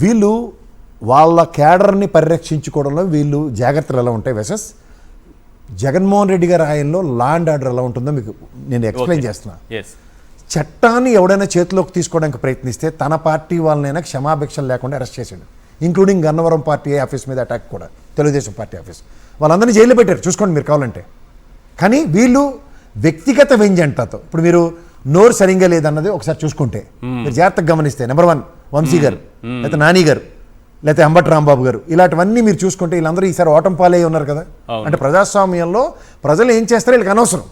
వీళ్ళు వాళ్ళ క్యాడర్ని పరిరక్షించుకోవడంలో వీళ్ళు జాగ్రత్తలు ఎలా ఉంటాయి వెసెస్ జగన్మోహన్ రెడ్డి గారి ఆయనలో లా అండ్ ఆర్డర్ ఎలా ఉంటుందో మీకు నేను ఎక్స్ప్లెయిన్ చేస్తున్నా. చట్టాన్ని ఎవడైనా చేతిలోకి తీసుకోవడానికి ప్రయత్నిస్తే తన పార్టీ వాళ్ళనైనా క్షమాభిక్షలు లేకుండా అరెస్ట్ చేశాడు, ఇంక్లూడింగ్ గన్నవరం పార్టీ ఆఫీస్ మీద అటాక్ కూడా, తెలుగుదేశం పార్టీ ఆఫీస్. వాళ్ళందరినీ జైల్లో పెట్టారు, చూసుకోండి మీరు కావాలంటే. కానీ వీళ్ళు వ్యక్తిగత వ్యంజంటతో, ఇప్పుడు మీరు నోరు సరిగ్గా లేదన్నది ఒకసారి చూసుకుంటే మీరు జాగ్రత్తగా గమనిస్తే, నెంబర్ 1 వంశీ గారు, లేకపోతే నాని గారు, లేకపోతే అంబటి రాంబాబు గారు, ఇలాంటివన్నీ మీరు చూసుకుంటే వీళ్ళందరూ ఈసారి ఓటం పాలై ఉన్నారు కదా. అంటే ప్రజాస్వామ్యంలో ప్రజలు ఏం చేస్తారో వీళ్ళకి అనవసరం,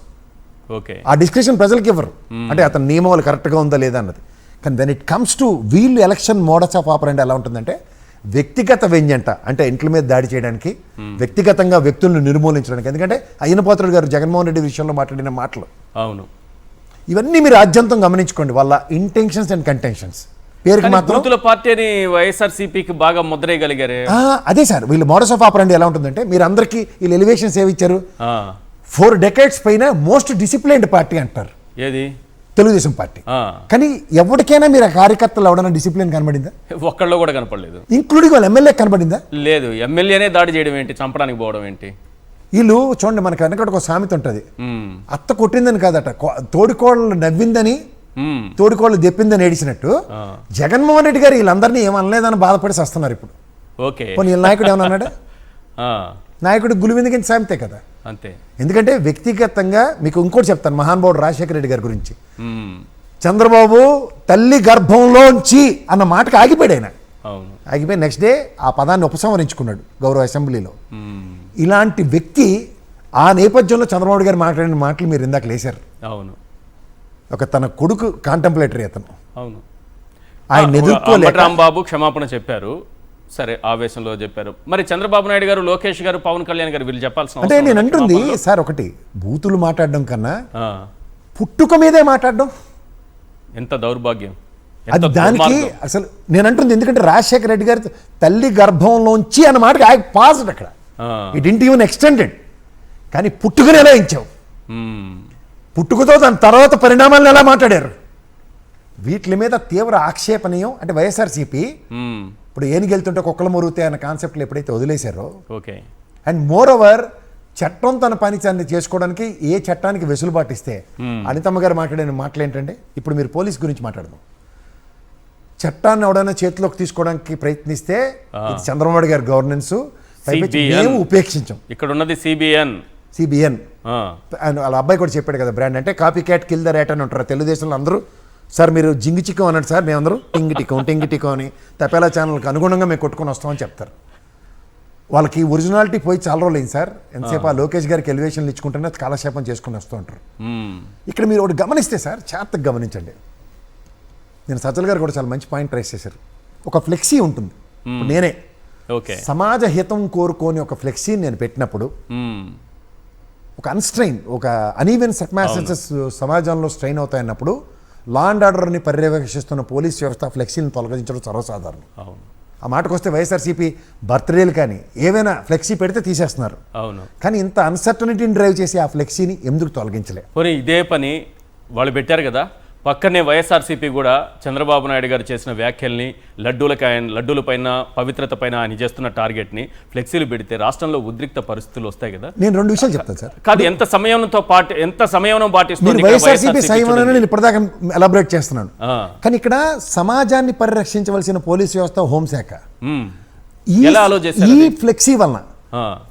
ఆ డిస్కషన్ ప్రజలకి ఇవ్వరు. అంటే అతని నియమాలు కరెక్ట్గా ఉందా లేదా అన్నది. కానీ వెన్ ఇట్ కమ్స్ టు వీళ్ళు ఎలక్షన్ మోడస్ ఆఫ్ ఆపరెంట్ ఎలా ఉంటుందంటే వ్యక్తిగత వ్యంజంట, అంటే ఇంట్ల మీద దాడి చేయడానికి, వ్యక్తిగతంగా వ్యక్తులను నిర్మూలించడానికి. ఎందుకంటే అయ్యనపాత్రుడు గారు జగన్మోహన్ రెడ్డి విషయంలో మాట్లాడిన మాటలు, అవును, ఇవన్నీ మీరు ఆద్యంతం గమనించుకోండి, వాళ్ళ ఇంటెన్షన్స్ అండ్ కంటెన్షన్స్. పేరుకి మాత్రం పార్టీని వైఎస్ఆర్సీపీకి బాగా ముద్రేయగలిగారు. అదే సార్, వీళ్ళు మోడస్ ఆఫ్ ఆపరెంట్ ఎలా ఉంటుందంటే, మీరు అందరికీ వీళ్ళు ఎలివేషన్స్ ఏవి ఇచ్చారు, 4 decades పైన మోస్ట్ డిసిప్లైన్డ్ పార్టీ అంటారు ఏది తెలుగుదేశం పార్టీ. కానీ ఎవరికైనా మీరు కార్యకర్తలు ఎవడన్నా డిసిప్లిన్ కనబడిందా? ఒక్కళ్ళు కూడా కనపడలేదు, ఇంక్లూడింగ్ వాళ్ళ ఎమ్మెల్యే కనబడిందా? లేదు. ఎమ్మెల్యేనే దాడి చేయడం ఏంటి, చంపడానికి పోవడం ఏంటి? వీళ్ళు చూడండి, మనకి వెనకటి ఒక సామెత ఉంటుంది, అత్త కొట్టిందని కాదట, తోడికోళ్ళు నవ్విందని తోడికోళ్ళు దెప్పిందని ఏడిచినట్టు జగన్మోహన్ రెడ్డి గారు వీళ్ళందరినీ ఏమనలేదని బాధపడి వస్తున్నారు ఇప్పుడు. వీళ్ళ నాయకుడు ఏమన్నా అన్నాడా? నాయకుడు గులివిందకి సామెతే కదా, అంతే. ఎందుకంటే వ్యక్తిగతంగా మీకు ఇంకోటి చెప్తాను, మహానుభావుడు రాజశేఖర రెడ్డి గారి గురించి. చంద్రబాబు తల్లి గర్భంలోంచి అన్న మాటకు ఆగిపోయాడు ఆయన, ఆగిపోయి నెక్స్ట్ డే ఆ పదాన్ని ఉపసంహరించుకున్నాడు గౌరవ అసెంబ్లీలో. ఇలాంటి వ్యక్తి ఆ నేపథ్యంలో చంద్రబాబు గారు మాట్లాడిన మాటలు మీరు ఇందాక లేశారు. అవును, ఒక తన కొడుకు కాంటెంప్లేటరీ అతను, అవును, ఆయన ఎదుర్కోలేక రాంబాబు క్షమాపణ చెప్పారు, సరే ఆవేశంలో చెప్పారు. మరి చంద్రబాబు నాయుడు గారు, లోకేష్ గారు, పవన్ కళ్యాణ్ గారు వీళ్ళు చెప్పాల్సిన అంటే నేను అంటుంది సార్, ఒకటి బూతులు మాట్లాడడం కన్నా పుట్టుక మీదే మాట్లాడడం ఎంత దౌర్భాగ్యం, అది దానికి అసలు నేను అంటుంది. ఎందుకంటే రాజశేఖర రెడ్డి గారి తల్లి గర్భంలోంచి అన్న మాటకి ఆయన పాజ్డ్ అక్కడ, ఇట్ ఇంట్ ఈవెన్ ఎక్స్టెండెడ్. కానీ పుట్టుకని ఎలా ఇచ్చావు, పుట్టుకతో దాని తర్వాత పరిణామాలను ఎలా మాట్లాడారు, వీటి మీద తీవ్ర ఆక్షేపణీయం. అంటే వైఎస్ఆర్సీపీ ఇప్పుడు ఏనిగెళ్తుంటే కుక్కలు మురుగుతే అన్న కాన్సెప్ట్లు ఎప్పుడైతే వదిలేశారో, అండ్ మోర్ ఓవర్ చట్టం తన పని చేసుకోవడానికి ఏ చట్టానికి వెసులుబాటు ఇస్తే, అనితమ్మ గారు మాట్లాడిన మాటలు ఏంటంటే, ఇప్పుడు మీరు పోలీస్ గురించి మాట్లాడదాం, చట్టాన్ని ఎవడైనా చేతిలోకి తీసుకోవడానికి ప్రయత్నిస్తే ఇది చంద్రబాబు గారి గవర్నెన్స్ మేము ఉపేక్షించాం. ఇక్కడ ఉన్నది సిబిఎన్ వాళ్ళ అబ్బాయి కూడా చెప్పాడు కదా, బ్రాండ్ అంటే copy cat kill the rate అని ఉంటారు తెలుగుదేశంలో అందరూ. సార్ మీరు జింగి చిక్కం అన్నాడు సార్, మేమందరూ టింగి టికం అని తపేలా ఛానల్కి అనుగుణంగా మేము కొట్టుకొని వస్తామని చెప్తారు. వాళ్ళకి ఒరిజినాలిటీ పోయి చాలా రోజులు అయింది సార్, ఎంతసేపు ఆ లోకేష్ గారికి ఎలివేషన్లు ఇచ్చుకుంటేనే కాలక్షేపం చేసుకుని వస్తూ ఉంటారు. ఇక్కడ మీరు ఒకటి గమనిస్తే సార్, జాగ్రత్తగా గమనించండి, నేను సజ్జల్ గారు కూడా చాలా మంచి పాయింట్ రైస్ చేశారు. ఒక ఫ్లెక్సీ ఉంటుంది, నేనే సమాజ హితం కోరుకోని ఒక ఫ్లెక్సీ నేను పెట్టినప్పుడు, ఒక అన్స్ట్రైన్, ఒక అనీవెన్ సర్కమ్స్టాన్సెస్ సమాజంలో స్ట్రెయిన్ అవుతాయన్నప్పుడు లా అండ్ ఆర్డర్ని పర్యవేక్షిస్తున్న పోలీస్ వ్యవస్థ ఫ్లెక్సీని తొలగించడం సర్వసాధారణం. ఆ మాటకు వస్తే వైఎస్ఆర్సీపీ బర్త్డేలు కానీ ఏవైనా ఫ్లెక్సీ పెడితే తీసేస్తున్నారు. కానీ ఇంత అన్సర్టనిటీని డ్రైవ్ చేసి ఆ ఫ్లెక్సీని ఎందుకు తొలగించలే? ఇదే పని వాళ్ళు పెట్టారు కదా, పక్కనే వైఎస్ఆర్సీపీ కూడా చంద్రబాబు నాయుడు గారు చేసిన వ్యాఖ్యల్ని, లడ్డూల పైన పవిత్రత పైన ఆయన చేస్తున్న టార్గెట్ని ఫ్లెక్సీలు పెడితే రాష్ట్రంలో ఉద్రిక్త పరిస్థితులు వస్తాయి కదా. నేను 2 విషయాలు చెప్తాను సార్. కాదు, ఎంత సమయం పాటిస్తుంది నేను ఇప్పటిదాకా ఎలాబరేట్ చేస్తున్నాను. కానీ ఇక్కడ సమాజాన్ని పరిరక్షించవలసిన పోలీస్ వ్యవస్థ, హోంశాఖ ఈ ఫ్లెక్సీ వలన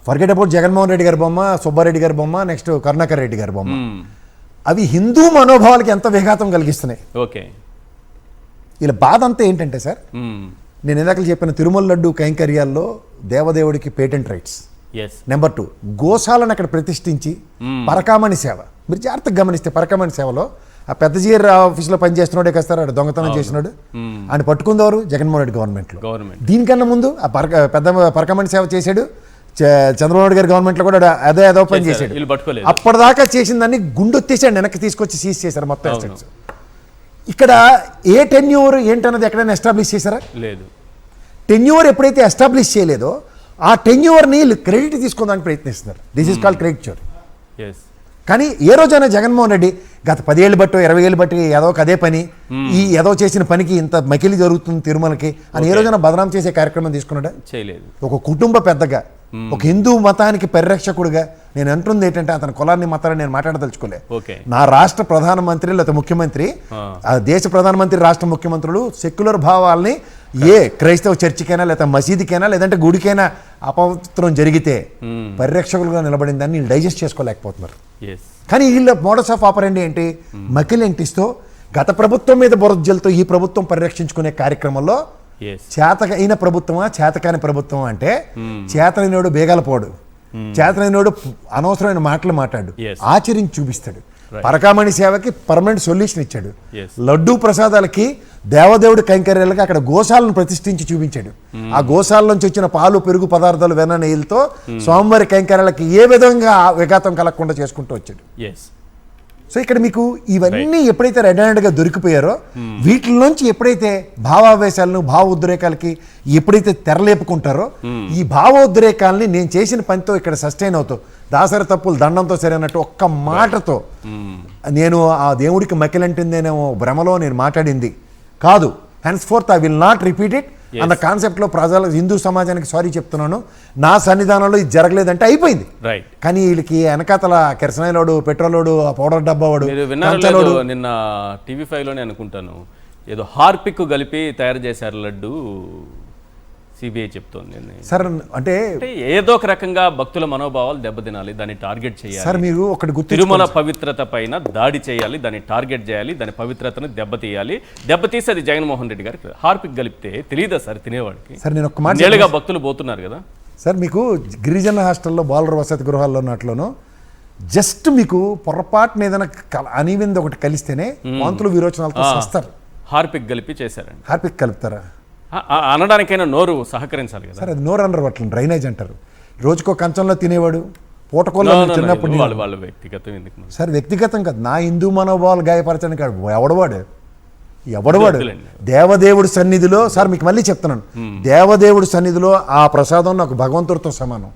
ఫర్గెట్ అబౌట్ జగన్మోహన్ రెడ్డి గారి బొమ్మ, సుబ్బారెడ్డి గారి బొమ్మ, నెక్స్ట్ కరుణాకర్ రెడ్డి గారి బొమ్మ, అవి హిందూ మనోభావాలకి ఎంత విఘాతం కలిగిస్తున్నాయి. ఇలా బాధ అంతా ఏంటంటే సార్, నేను ఇందాక చెప్పిన తిరుమల లడ్డు కైంకర్యాల్లో దేవదేవుడికి పేటెంట్ రైట్స్, నెంబర్ 2 గోశాలను అక్కడ ప్రతిష్ఠించి పరకామణి సేవ, మీరు జాగ్రత్తగా గమనిస్తే పరకామణి సేవలో ఆ పెద్ద జీఆర్ ఆఫీస్లో పనిచేస్తున్నాడే కదా సార్, దొంగతనం చేసినాడు, ఆయన పట్టుకుందవారు జగన్మోహన్ రెడ్డి గవర్నమెంట్లో. దీనికన్నా ముందు ఆ పెద్ద పరకామణి సేవ చేశాడు చంద్రబాబు గారి గవర్నమెంట్లో కూడా అదో పని చేశాడు. అప్పటిదాకా చేసిన దాన్ని గుండొత్తేసాడు, వెనక్కి తీసుకొచ్చి సీజ్ చేశారు మొత్తం అసెట్స్. ఇక్కడ ఏ టెన్యూర్ ఏంటన్నది ఎక్కడైనా ఎస్టాబ్లిష్ చేశారా? లేదు. టెన్యూర్ ఎప్పుడైతే ఎస్టాబ్లిష్ చేయలేదో ఆ టెన్యూర్ని క్రెడిట్ తీసుకోవడానికి ప్రయత్నిస్తున్నారు. దిస్ ఈస్ కాల్డ్ క్రెడిట్ చోరీ. కానీ ఏ రోజైనా జగన్మోహన్ రెడ్డి గత 10 ఏళ్ళు బట్టి 20 ఏళ్ళు బట్టి ఏదో ఒక అదే పని ఈ ఏదో చేసిన పనికి ఇంత మకిలి జరుగుతుంది తిరుమలకి అని ఏ రోజైనా బదనాం చేసే కార్యక్రమం తీసుకున్నాడా? చేయలేదు. ఒక కుటుంబ పెద్దగా, ఒక హిందూ మతానికి పరిరక్షకుడిగా నేను అంటుంది ఏంటంటే అతని కులాన్ని మతాన్ని నేను మాట్లాడదలుచుకోలే. నా రాష్ట్ర ప్రధానమంత్రి లేదా ముఖ్యమంత్రి, ఆ దేశ ప్రధానమంత్రి, రాష్ట్ర ముఖ్యమంత్రులు సెక్యులర్ భావాల్ని ఏ క్రైస్తవ చర్చికైనా లేదా మసీదుకైనా లేదంటే గుడికైనా అపవిత్రం జరిగితే పరిరక్షకులుగా నిలబడిన దాన్ని వీళ్ళు డైజెస్ట్ చేసుకోలేకపోతున్నారు. కానీ వీళ్ళ మోడస్ ఆఫ్ ఆపరెండి ఏంటి? మకిలి ఎంటిస్తో గత ప్రభుత్వం మీద బురదజలతో ఈ ప్రభుత్వం పరిరక్షించుకునే కార్యక్రమంలో చేతకైన ప్రభుత్వమా చేతకాని ప్రభుత్వం అంటే చేతనైనోడు బేగాలపోడు, చేతనైనోడు అనవసరమైన మాటలు మాట్లాడు, ఆచరించి చూపిస్తాడు. పరకామణి సేవకి పర్మనెంట్ సొల్యూషన్ ఇచ్చాడు. లడ్డూ ప్రసాదాలకి దేవదేవుడి కైంకర్యాలకి అక్కడ గోశాలను ప్రతిష్ఠించి చూపించాడు. ఆ గోశాల నుంచి వచ్చిన పాలు పెరుగు పదార్థాలు వెన్న నెయ్యిలతో స్వామివారి కైంకర్యాలకి ఏ విధంగా విఘాతం కలగకుండా చేసుకుంటూ వచ్చాడు. సో ఇక్కడ మీకు ఇవన్నీ ఎప్పుడైతే రెడ్ హ్యాండ్గా దొరికిపోయారో వీటిలోంచి ఎప్పుడైతే భావావేశాలను భావ ఉద్రేకాలకి ఎప్పుడైతే తెరలేపుకుంటారో ఈ భావ ఉద్రేకాలని నేను చేసిన పనితో ఇక్కడ సస్టైన్ అవుతావు, దాసరి తప్పులు దండంతో సరైనట్టు ఒక్క మాటతో నేను ఆ దేవుడికి మకిలంటుందేనేమో భ్రమలో నేను మాట్లాడింది కాదు. Hence fourth I will not repeat it అన్న కాన్సెప్ట్లో ప్రజలు హిందూ సమాజానికి సారీ చెప్తున్నాను. నా సన్నిధానంలో ఇది జరగలేదంటే అయిపోయింది. కానీ వీళ్ళకి వెనకాతల కెరసనాయిలోడు, పెట్రోలోడు, పౌడర్ డబ్బావాడు, నిన్న TV5 లోనే అనుకుంటాను ఏదో హార్పిక్ కలిపి తయారు చేశారు లడ్డు, సిబిఐ చెప్తోంది. సార్ అంటే ఏదో ఒక రకంగా భక్తుల మనోభావాలు దెబ్బతినాలి, దాన్ని టార్గెట్ చేయాలి. సార్ మీరు ఒకటి తిరుమల పవిత్రత పైన దాడి చేయాలి, దాన్ని టార్గెట్ చేయాలి, దాని పవిత్రతను దెబ్బతీయాలి. దెబ్బతీసి అది జగన్మోహన్ రెడ్డి గారికి హార్పిక్ కలిపితే తెలియదా సార్ తినేవాడికి? సార్ నేను ఒక మాట, భక్తులు పోతున్నారు కదా సార్. మీకు గిరిజన హాస్టల్లో బాలుర వసతి గృహాల్లో ఉన్నట్లోనూ జస్ట్ మీకు పొరపాటున ఏదైనా అనివింది ఒకటి కలిస్తేనే వాంతులు విరోచనాలతో వస్తారు. హార్పిక్ కలిపి చేశారండి. హార్పిక్ కలుపుతారా అనడానికైనా నోరు సహకరించాలి కదా సార్. అది నోరు అనరు, వాటిని డ్రైనేజ్ అంటారు. రోజుకో కంచంలో తినేవాడు పూటకోళ్ళు చిన్నప్పుడు వాళ్ళ వ్యక్తిగతం ఎందుకు సార్? వ్యక్తిగతం కాదు, నా హిందూ మనోభావాలు గాయపరచడానికి ఎవడవాడు దేవదేవుడి సన్నిధిలో. సార్ మీకు మళ్ళీ చెప్తున్నాను, దేవదేవుడి సన్నిధిలో ఆ ప్రసాదం నాకు భగవంతుడితో సమానం.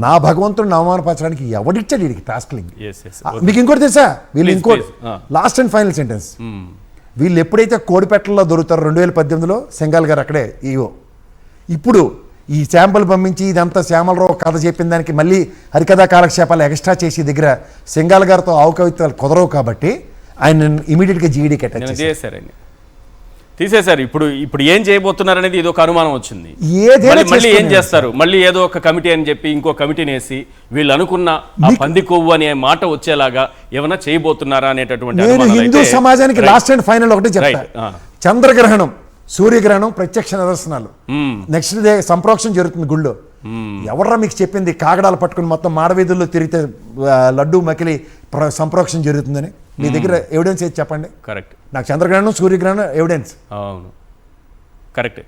నా భగవంతుడిని అవమానపరచడానికి ఎవడిచ్చాడు వీడికి టాస్క్లింగ్? మీకు ఇంకోటి తెలుసా? వీళ్ళు ఇంకోటి లాస్ట్ అండ్ ఫైనల్ సెంటెన్స్, వీళ్ళు ఎప్పుడైతే కోడిపెట్టల్లో దొరుకుతారో 2018లో సెంగాల్ గారు అక్కడే ఈవో, ఇప్పుడు ఈ శాంపుల్ పంపించి ఇదంతా శ్యామలరావు కథ చెప్పిన దానికి మళ్ళీ హరికథా కాలక్షేపాలు ఎక్స్ట్రా చేసి దగ్గర సెంగాల్ గారితో ఆవుకవిత్వాలు కుదరవు కాబట్టి ఆయన ఇమీడియట్గా జీడీకి అటాచ్ చేశారండి, తీసేశారు. ఇప్పుడు ఏం చేయబోతున్నారు అనేది ఇది ఒక అనుమానం వచ్చింది. మళ్ళీ ఏం చేస్తారు? మళ్ళీ ఏదో ఒక కమిటీ అని చెప్పి ఇంకో కమిటీని వేసి వీళ్ళు అనుకున్న పంది కొవ్వు అనే మాట వచ్చేలాగా ఏమైనా చేయబోతున్నారా అనేటటువంటి హిందూ సమాజానికి లాస్ట్ అండ్ ఫైనల్ ఒకటి చెప్తా. చంద్రగ్రహణం, సూర్యగ్రహణం ప్రత్యక్ష నిదర్శనాలు. నెక్స్ట్ డే సంప్రోక్షణ జరుగుతుంది గుళ్ళో. ఎవర్రా మీకు చెప్పింది కాగడాలు పట్టుకుని మొత్తం మాడవీధుల్లో తిరిగితే లడ్డు మకిలి సంప్రోక్షణ జరుగుతుందని? మీ దగ్గర ఎవిడెన్స్ ఏది చెప్పండి. కరెక్ట్. నాకు చంద్రగ్రహణం, సూర్యగ్రహణం ఎవిడెన్స్. అవును, కరెక్ట్.